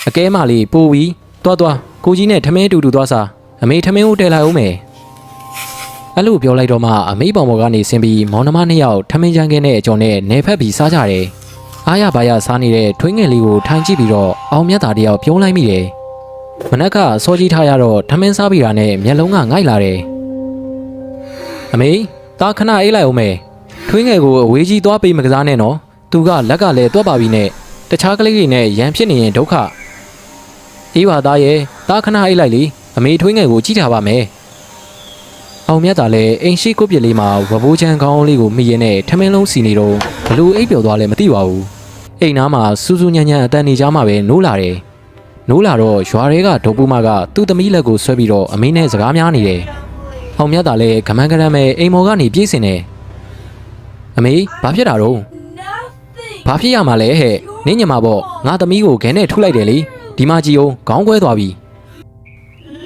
အကဲမလေးပိုးပြီးသွားကိုကြီးနဲ့ထမင်းတူသွားစားအမေထမင်းကိုတဲလိုက်အောင်မယ်အဲ့လိုပြောလိုက်တော့မှအမေပေါင်ပေါ်ကနေဆင်းပြီးမောင်နှမနှစ်ယောက်ထမင်းချမ်းခင်းတဲ့အကျော်နဲ့နေဖက်ပြီးစားကြတယ်အားရပါရစားနေတဲ့ထွေးငယ်လေးကိုထိုင်ကြည့်ပြီးတော့အောင်မြတ်သားတယောက်ပြုံးလိုက်မိတယ်မနက်ကစောကြီးထားရတော့ထမင်းစားပြီးတာနဲ့မျက်လုံးကငိုက်လာတယ်အမေသားခဏအေးလိုက်အောင်မယ်ထွေးငယ်ကိုအဝေးကြီးသွားပေးမကစားနဲ့နော်သူကလက်ကလည်းတွက်ပါပြီနဲ့တခြားကလေးတွေနဲ့ရန်ဖြစ်နေရင်ဒုက္ခအေးပါသားရဲ့သားခဏအေးလိုက်လေအမေထွေးငယ်ကိုကြည့်ထားပါမယ်အောင်မြတ်သားလည်းအိမ်ရှိကိုပြစ်လေးမှာဝဘိုးချမ်းကောင်းလေးကိုမိရင်းနဲ့ထမင်းလုံးစီနေတော့ဘလို့အိပ်ပျော်သွားလဲမသိပါဘူးအိမ်နားမှာစူးစူးညံ့ညံ့အတန်နေကြမှာပဲနိုးလာတယ်နိုးလာတော့ရွာတွေကဒုံပူမကသူ့သမီးလက်ကိုဆွဲပြီးတော့အမေနဲ့စကားများနေတယ်အောင်မြတ်သားလည်းဂမန်းကရမ်းပဲအိမ်မော်ကနေပြေးစင်တယ်အမေဘာဖြစ်တာတော့ဘာဖြစ်ရမှာလဲဟဲ့နင်းညမပေါ့ငါသမီးကိုခဲနဲ့ထုလိုက်တယ်လေဒီမကြီးအောင်ခေါင်းကွဲသွားပြီ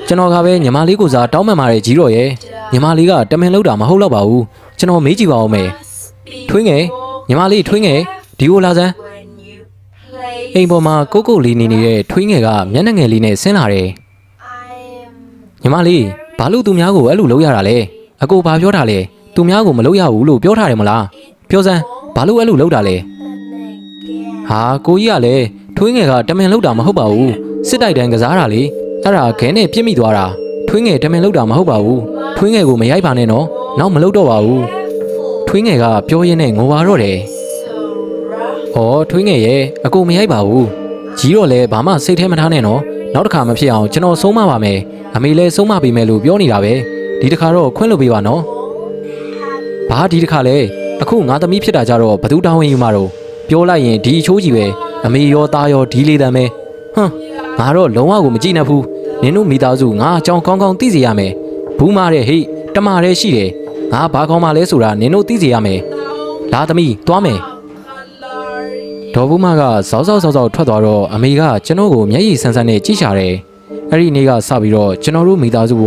ကျွန်တော်ကပဲညီမလေးကိုစားတောင်းပန်ပါတယ်ကြီးတော်ရဲ့ညီမလေးကတမင်လောက်တာမဟုတ်တော့ပါဘူးကျွန်တော်မေးကြည့်ပါဦးမယ်ထွေးငယ်ညီမလေးထွေးငယ်ဒီကိုလာစမ်းအိမ်ပေါ်မှာကိုလေးနေနေတဲ့ထွေးငယ်ကမျက်နှာငယ်လေးနဲ့ဆင်းလာတယ်ညီမလေးဘာလို့သူများကိုအဲ့လိုလုပ်ရတာလဲအကိုဘာပြောတာလဲသူများကိုမလုပ်ရဘူးလို့ပြောထားတယ်မလားပြောစမ်းဘာလို့အဲ့လိုလုပ်တာလဲဟာကိုကြီးကလည်းထွေးငယ်ကတမင်လောက်တာမဟုတ်ပါဘူးစစ်တိုက်တန်းကစားတာလေအဲ့ဒါခဲနဲ့ပြစ်မိသွားတာထွေးငယ်တမင်လောက်တာမဟုတ်ပါဘူးထွေးငယ်ကိုမရိုက်ပါနဲ့နော်နောက်မလုပ်တော့ပါဘူးထွေးငယ်ကပြောရင်းနဲ့ငိုပါတော့တယ်ဟောထွေးငယ်ရဲ့အကိုမရိုက်ပါဘူးကြီးတော့လည်းဘာမှစိတ်ထဲမထားနဲ့နော်နောက်တစ်ခါမဖြစ်အောင်ကျွန်တော်ဆုံးမပါမယ်အမေလည်းဆုံးမပေးမယ်လို့ပြောနေတာပဲဒီတစ်ခါတော့ခွင့်လွှတ်ပေးပါနော်ဘာဒီတစ်ခါလဲအခုငါသမီးဖြစ်တာကြတော့ဘသူတောင်းဝင်ယူမှာတော့ပြောလိုက်ရင်ဒီအချိုးကြီးပဲအမေရောသားရောဒီလေးတမ်းပဲဟမ်ငါတော့လုံးဝကိုမကြည့်နဲ့ဘူးနင်တို့မိသားစုငါအကြောင်းကောင်းကောင်းသိစေရမယ်ဘူးမာတဲ့ဟိတမတဲ့ရှိတယ်ငါဘာကောင်းမှလဲဆိုတာနင်တို့သိစေရမယ်လာသမီးသွားမယ်ဒေါ်ဘူးမကဇောက်ထွက်သွားတော့အမေကကျွန်တော်ကိုမျက်ရည်ဆန်းဆန်းနဲ့ကြည့်ရှာတယ်အဲ့ဒီနေ့ကစပြီးတော့ကျွန်တော်တို့မိသားစုက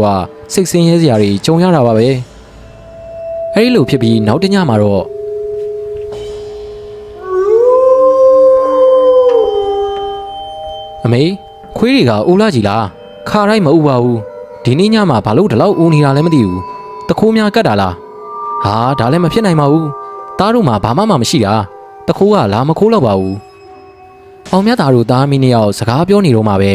စိတ်ဆင်းရဲစရာတွေကြုံရတာပါပဲအဲ့ဒီလိုဖြစ်ပြီးနောက်တစ်ညမှာတော့အမေခွေးတွေကအိုးလာကြည်လားခါတိုင်းမအိုးပါဘူးဒီနေ့ညမှာဘာလို့ဒီလောက်အိုးနေတာလဲမသိဘူးတခိုးများကတ်တာလားဟာဒါလည်းမဖြစ်နိုင်ပါဘူးသားတို့မှာဘာမှမရှိတာတခိုးကလာမခိုးတော့ပါဘူးအောင်မြတ်သားတို့သားမီးနှစ်ယောက်စကားပြောနေတော့မှပဲ